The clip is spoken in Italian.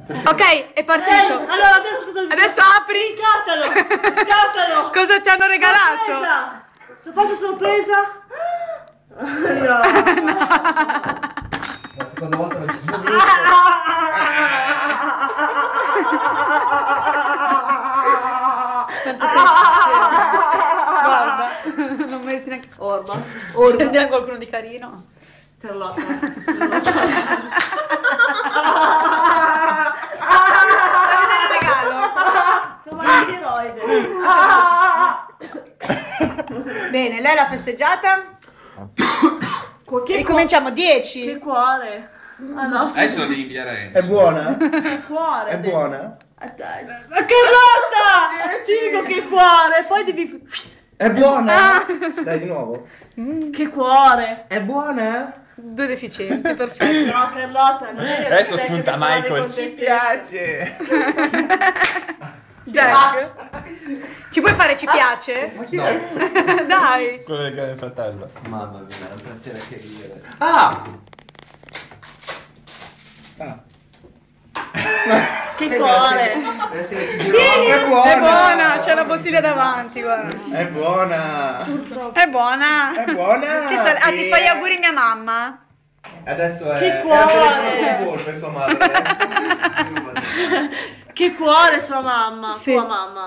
Ok, è partito. Allora adesso Apri. Scartalo. Cosa ti hanno regalato? Faccio sorpresa. No. La seconda volta non c'è più Guarda, non meriti neanche. Orba. Prendiamo qualcuno di carino. Carlotta. Fammi vedere il regalo. Bene, lei l'ha festeggiata. Ricominciamo 10. Che cuore. Ah no, Adesso devi inviare. È buona? che cuore. È buona? Ma Carlotta! Ci dico che cuore, poi devi... È buona? Dai di nuovo. Che cuore. È buona? Due deficienti, perfetto. No, Carlotta, non è Adesso che spunta te parli Michael, con ci te stesso. piace. Jack. Ci puoi fare ci piace? Ma chi No. è? Dai. Quello del grande fratello. Mamma mia, l'altra sera che ridere. Che cuore. È buona! È buona, c'è la bottiglia davanti, guarda. È buona! È buona. È buona! Ti Sì. fai gli auguri mia mamma? Adesso è... Che è cuore! al telefono con Volpe, sua madre. Che cuore sua mamma. Sì. Tua mamma.